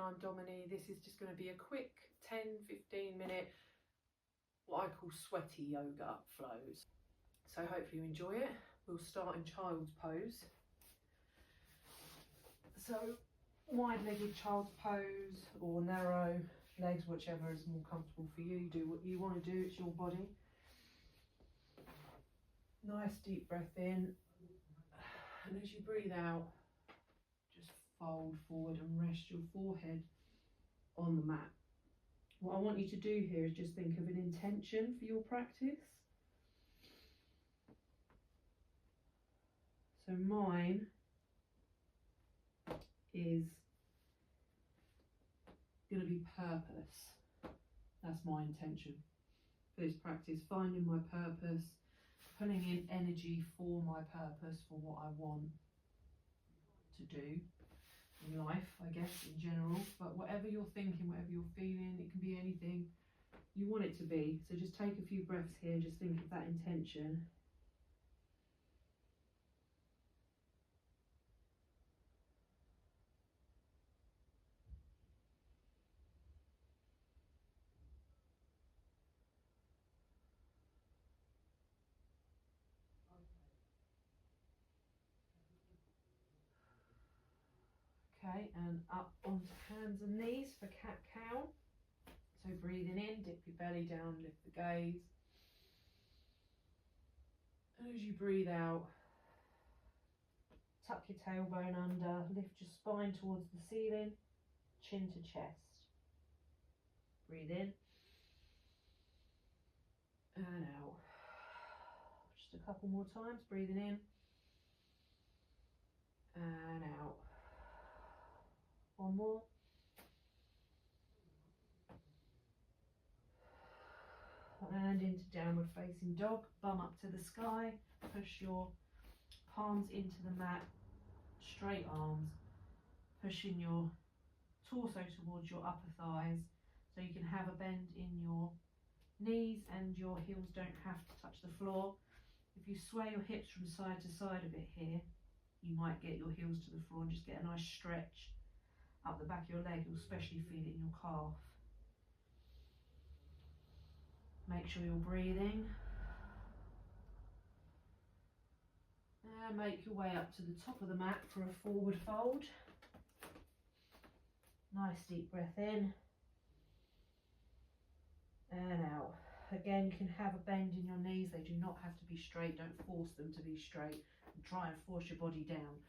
I'm Dominique. This is just going to be a quick 10-15 minute, what I call sweaty yoga flows. So hopefully you enjoy it. We'll start in child's pose. So wide-legged child's pose or narrow legs, whichever is more comfortable for you. Do what you want to do, it's your body. Nice deep breath in, and as you breathe out, just fold forward and rest your forehead on the mat. What I want you to do here is just think of an intention for your practice. So mine is going to be purpose. That's my intention for this practice, finding my purpose, pulling in energy for my purpose, for what I want to do in life, I guess, in general. But whatever you're thinking, whatever you're feeling, it can be anything you want it to be. So just take a few breaths here and just think of that intention. Okay, and up onto hands and knees for cat-cow. So breathing in, dip your belly down, lift the gaze. And as you breathe out, tuck your tailbone under, lift your spine towards the ceiling, chin to chest. Breathe in and out. Just a couple more times, breathing in and out. One more. And into downward facing dog, bum up to the sky, push your palms into the mat, straight arms, pushing your torso towards your upper thighs so you can have a bend in your knees and your heels don't have to touch the floor. If you sway your hips from side to side a bit here, you might get your heels to the floor and just get a nice stretch up the back of your leg. You'll especially feel it in your calf. Make sure you're breathing. And make your way up to the top of the mat for a forward fold. Nice deep breath in and out. Again, you can have a bend in your knees. They do not have to be straight. Don't force them to be straight. Try and force your body down.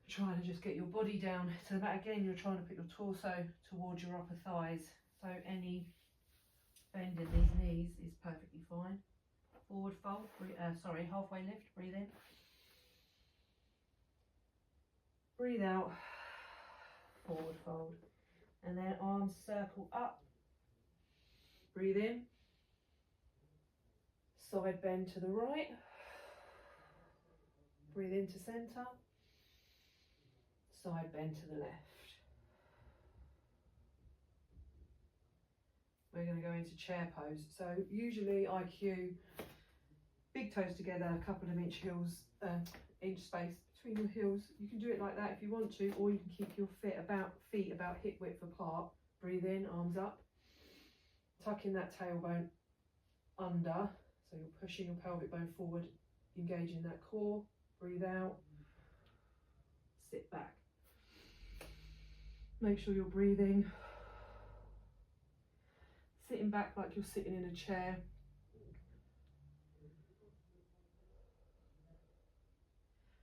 Trying to just get your body down to the mat. Again, you're trying to put your torso towards your upper thighs. So any bend in these knees is perfectly fine. Forward fold, halfway lift, breathe in. Breathe out, forward fold. And then arms circle up. Breathe in. Side bend to the right. Breathe into centre. Side bend to the left. We're going to go into chair pose. So usually I cue big toes together, a couple of inch space between your heels. You can do it like that if you want to, or you can keep your feet about hip width apart. Breathe in, arms up. Tucking that tailbone under, so you're pushing your pelvic bone forward, engaging that core. Breathe out, sit back. Make sure you're breathing, sitting back like you're sitting in a chair.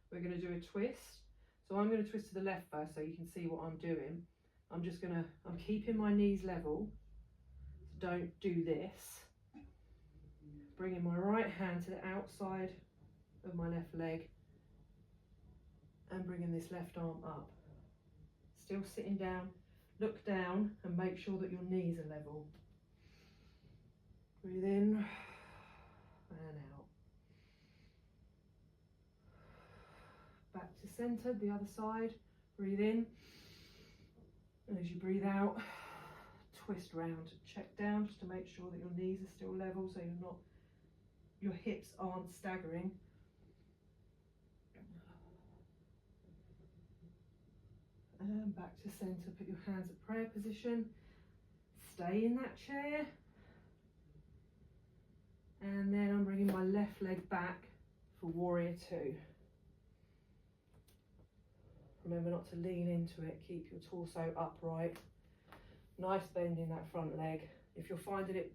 We're going to do a twist. So I'm going to twist to the left first so you can see what I'm doing. I'm keeping my knees level. So don't do this. Bringing my right hand to the outside of my left leg and bringing this left arm up. Still sitting down, look down and make sure that your knees are level. Breathe in and out. Back to centre, the other side. Breathe in. And as you breathe out, twist round. Check down just to make sure that your knees are still level so your hips aren't staggering. And back to centre, put your hands at prayer position. Stay in that chair. And then I'm bringing my left leg back for warrior two. Remember not to lean into it, keep your torso upright. Nice bend in that front leg. If you're finding it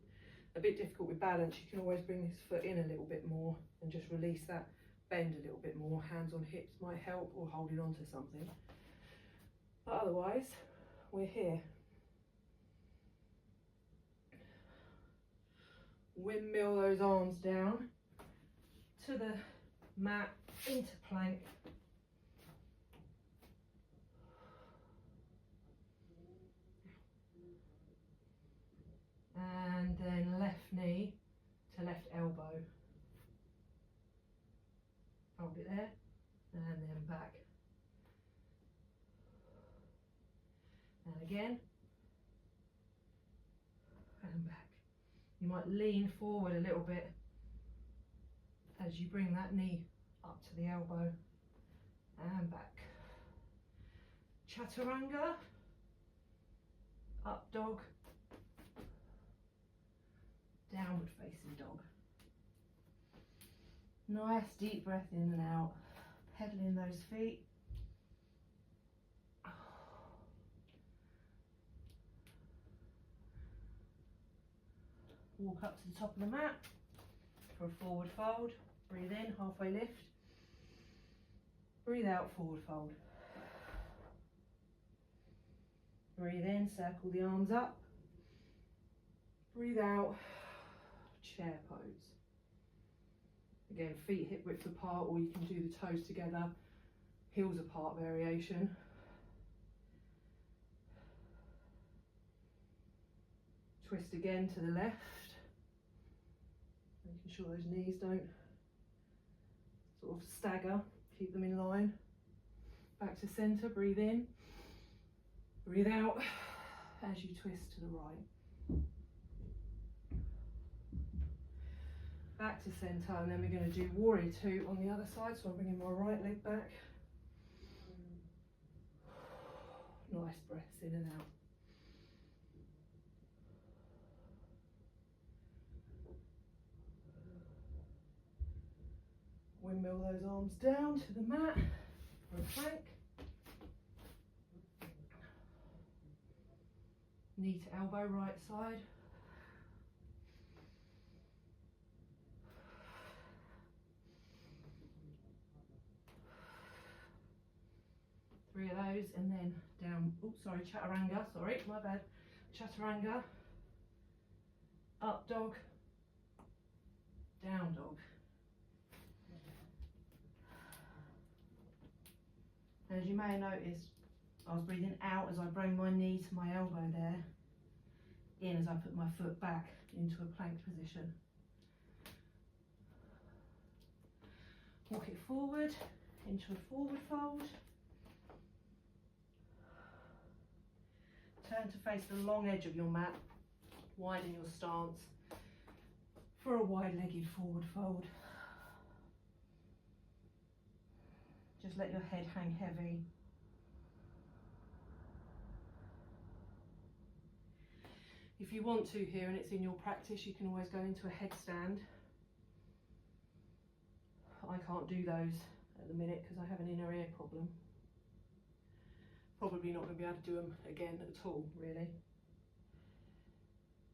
a bit difficult with balance, you can always bring this foot in a little bit more and just release that bend a little bit more. Hands on hips might help, or holding on to something. But otherwise, we're here. Windmill those arms down to the mat, into plank. And then left knee to left elbow. Hold it there, and then back. And again, and back. You might lean forward a little bit as you bring that knee up to the elbow, and back. Chaturanga, up dog, downward facing dog. Nice deep breath in and out, pedaling those feet. Walk up to the top of the mat for a forward fold. Breathe in, halfway lift. Breathe out, forward fold. Breathe in, circle the arms up. Breathe out, chair pose. Again, feet hip width apart, or you can do the toes together, heels apart variation. Twist again to the left, making sure those knees don't sort of stagger, keep them in line. Back to centre, breathe in, breathe out as you twist to the right. Back to centre, and then we're going to do warrior two on the other side, so I'm bringing my right leg back. Nice breaths in and out. Windmill those arms down to the mat for a plank. Knee to elbow, right side. Three of those, and then down, oh sorry, chaturanga, sorry, my bad. Chaturanga, up dog, down dog. As you may have noticed, I was breathing out as I bring my knee to my elbow there, in as I put my foot back into a plank position. Walk it forward into a forward fold. Turn to face the long edge of your mat, widen your stance for a wide-legged forward fold. Just let your head hang heavy. If you want to here and it's in your practice, you can always go into a headstand. I can't do those at the minute because I have an inner ear problem. Probably not going to be able to do them again at all, really,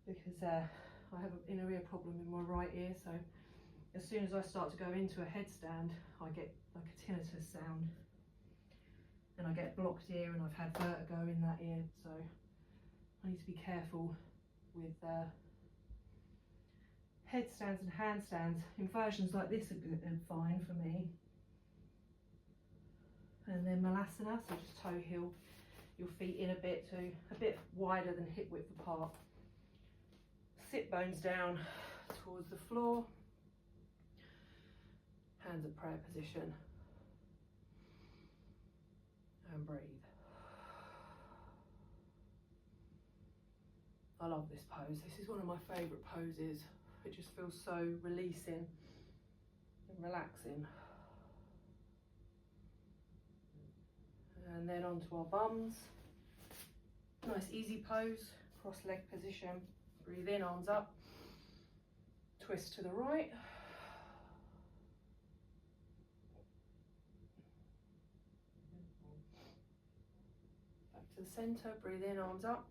because I have an inner ear problem in my right ear, so as soon as I start to go into a headstand, I get like a tinnitus sound and I get blocked ear, and I've had vertigo in that ear, so I need to be careful with headstands and handstands. Inversions like this are good and fine for me. And then malasana, so just toe heel your feet in a bit wider than hip width apart. Sit bones down towards the floor. Hands at prayer position. And breathe. I love this pose. This is one of my favourite poses. It just feels so releasing and relaxing. And then onto our bums. Nice easy pose, cross leg position. Breathe in, arms up. Twist to the right. Back to the center, breathe in, arms up.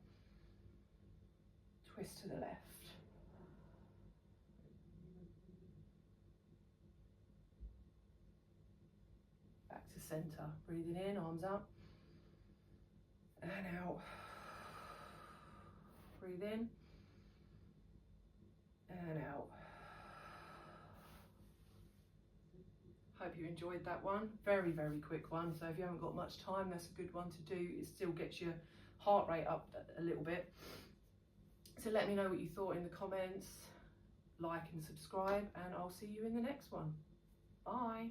Twist to the left. Back to center, breathing in, arms up. And out. Breathe in. And out. Hope you enjoyed that one. Very, very quick one. So if you haven't got much time, that's a good one to do. It still gets your heart rate up a little bit. So let me know what you thought in the comments. Like and subscribe, and I'll see you in the next one. Bye.